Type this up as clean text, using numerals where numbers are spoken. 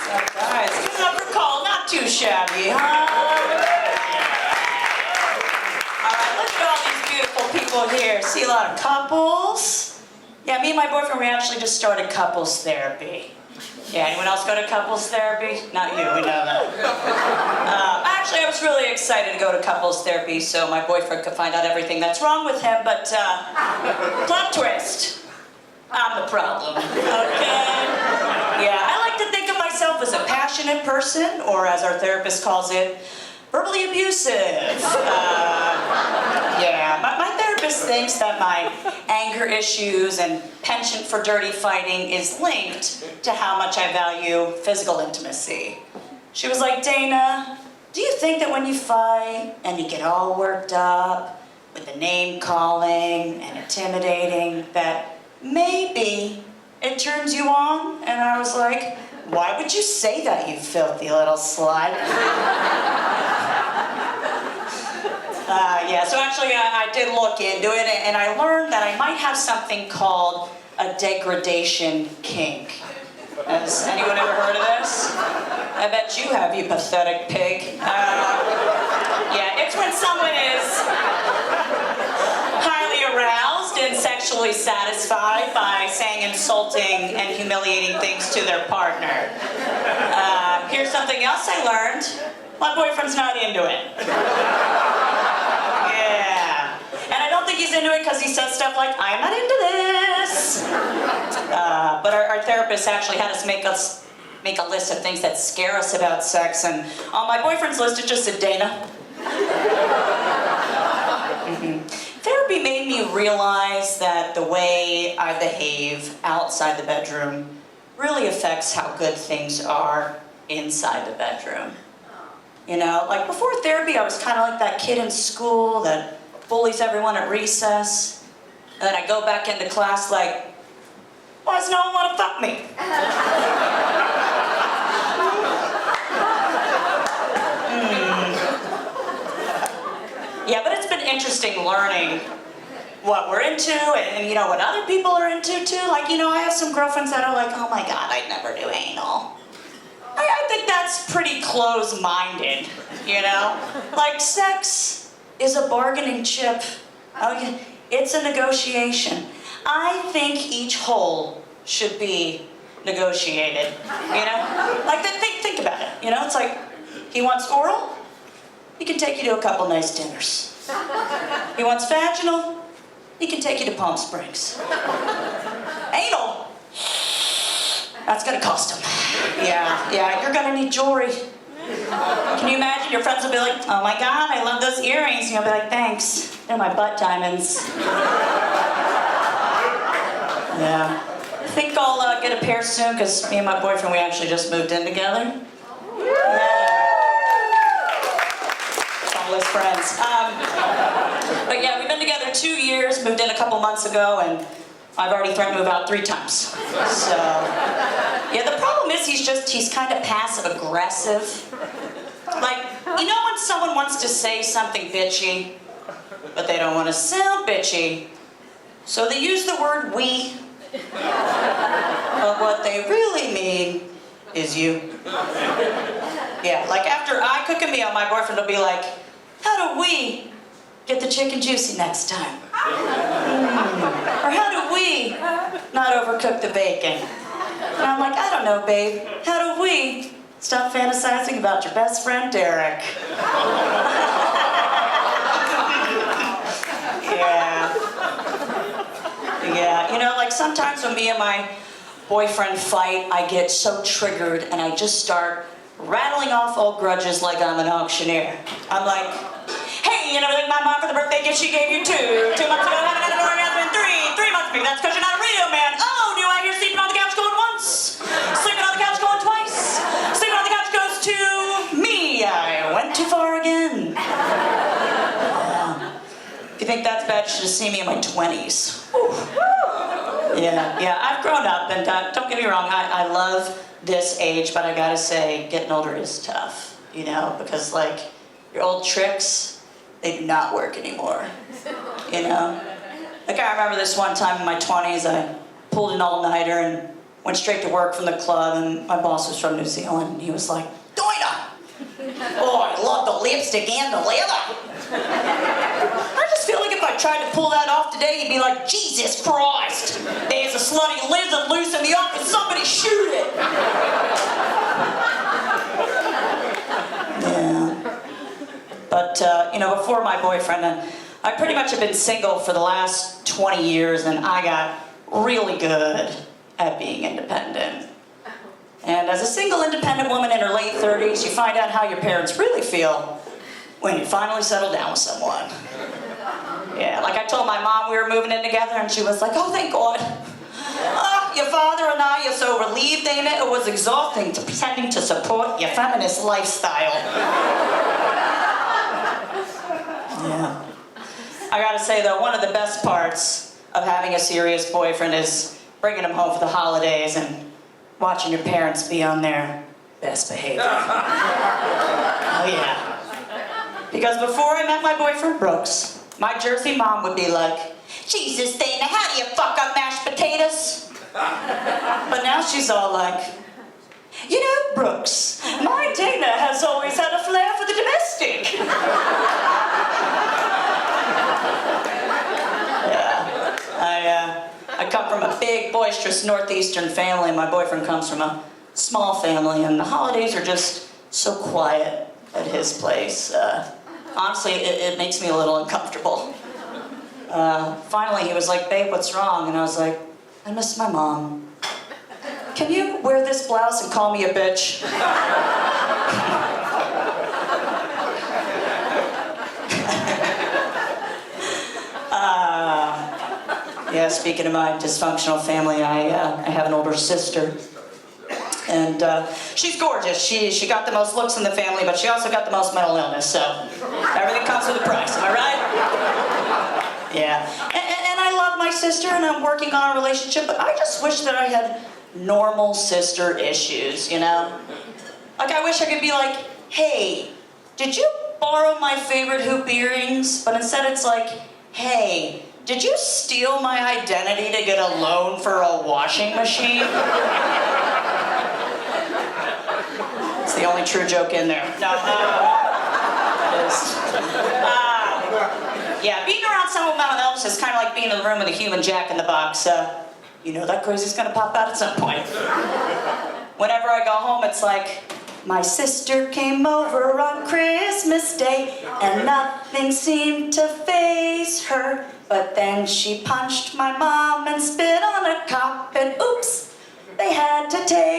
Guys, give it up for Cole. Not too shabby, huh? All right, look at all these beautiful people here. See a lot of couples. Yeah, me and my boyfriend, we actually just started couples therapy. Yeah, anyone else go to couples therapy? Not you, we know that. Actually, I was really excited to go to couples therapy so my boyfriend could find out everything that's wrong with him, but plot twist. I'm the problem, okay? Yeah, I like to think of myself as a passionate person, or as our therapist calls it, verbally abusive. Yeah, my therapist thinks that my anger issues and penchant for dirty fighting is linked to how much I value physical intimacy. She was like, Dana, do you think that when you fight and you get all worked up with the name calling and intimidating, that maybe it turns you on? And I was like, why would you say that, you filthy little slut? Yeah, so actually I did look into it, and I learned that I might have something called a degradation kink. Has anyone ever heard of this? I bet you have, you pathetic pig. Yeah, it's when someone is highly aroused and sexually satisfied by saying insulting and humiliating things to their partner. Here's something else I learned. My boyfriend's not into it. Yeah. And I don't think he's into it because he says stuff like, I'm not into this. But our therapist actually had us make a list of things that scare us about sex, and on my boyfriend's list it just said Dana. Therapy made me realize that the way I behave outside the bedroom really affects how good things are inside the bedroom. You know, like before therapy, I was kind of like that kid in school that bullies everyone at recess. And then I go back into class like, why does no one want to fuck me? Yeah, but it's been interesting learning what we're into and you know, what other people are into too. Like, you know, I have some girlfriends that are like, oh my God, I'd never do anal. I think that's pretty close-minded, you know? Like, sex is a bargaining chip. Okay, it's a negotiation. I think each hole should be negotiated, you know? Like, think about it, you know? It's like, he wants oral, he can take you to a couple nice dinners. He wants vaginal, he can take you to Palm Springs. Anal, that's gonna cost him. Yeah, you're gonna need jewelry. Can you imagine? Your friends will be like, oh my God, I love those earrings. And you'll be like, thanks, they're my butt diamonds. Yeah. I think I'll get a pair soon, because me and my boyfriend, we actually just moved in together. Yeah. All his friends. But yeah, we've been together 2 years, moved in a couple months ago, and I've already threatened to move out 3 times. So, yeah, the problem is he's kind of passive-aggressive. Like, you know when someone wants to say something bitchy, but they don't want to sound bitchy, so they use the word we, but what they really mean is you. Yeah, like after I cook a meal, my boyfriend will be like, how do we get the chicken juicy next time? Or how do we not overcook the bacon? And I'm like, I don't know, babe. How do we stop fantasizing about your best friend, Derek? Yeah, you know, like sometimes when me and my boyfriend fight, I get so triggered and I just start rattling off old grudges like I'm an auctioneer. I'm like, hey, you never thanked my mom for the birthday gift she gave you 2 months ago, haven't had an orgasm in 3 months ago, that's because you're not a real man. Oh, do I hear sleeping on the couch going once? Sleeping on the couch going twice? Sleeping on the couch goes to me. I went too far again. If you think that's bad, you should just see me in my 20s. Yeah, I've grown up, and don't get me wrong, I love this age, but I gotta say, getting older is tough, you know, because like, your old tricks, they do not work anymore, you know? Like I remember this one time in my 20s, I pulled an all-nighter and went straight to work from the club, and my boss was from New Zealand, and he was like, Dinah! Oh, I love the lipstick and the leather. I just feel like if I tried to pull that off today, you'd be like, Jesus Christ! There's a slutty lizard loose in the office, somebody shoot it! Yeah. But, before my boyfriend, I pretty much have been single for the last 20 years, and I got really good at being independent. And as a single independent woman in her late 30s, you find out how your parents really feel when you finally settle down with someone. Yeah, like I told my mom we were moving in together, and she was like, oh, thank God. Your father and I are so relieved, ain't it? It was exhausting to pretending to support your feminist lifestyle. Yeah. I gotta say, though, one of the best parts of having a serious boyfriend is bringing him home for the holidays and watching your parents be on their best behavior. Oh, yeah. Because before I met my boyfriend, Brooks, my Jersey mom would be like, Jesus, Dana, how do you fuck up mashed potatoes? But now she's all like, you know, Brooks, my Dana has always had a flair for the domestic. Yeah, I come from a big, boisterous Northeastern family, and my boyfriend comes from a small family, and the holidays are just so quiet at his place. Honestly, it makes me a little uncomfortable. Finally, he was like, babe, what's wrong? And I was like, I miss my mom. Can you wear this blouse and call me a bitch? Yeah, speaking of my dysfunctional family, I have an older sister. And she's gorgeous. She got the most looks in the family, but she also got the most mental illness, so everything comes with a price, am I right? Yeah. And I love my sister, and I'm working on a relationship, but I just wish that I had normal sister issues, you know? Like, I wish I could be like, hey, did you borrow my favorite hoop earrings? But instead it's like, hey, did you steal my identity to get a loan for a washing machine? It's the only true joke in there. No, it is. Yeah, being around someone with mental illness is kind of like being in the room with a human Jack in the Box. You know that crazy's gonna pop out at some point. Whenever I go home, it's like, my sister came over on Christmas Day, and nothing seemed to faze her. But then she punched my mom and spit on a cop, and oops, they had to take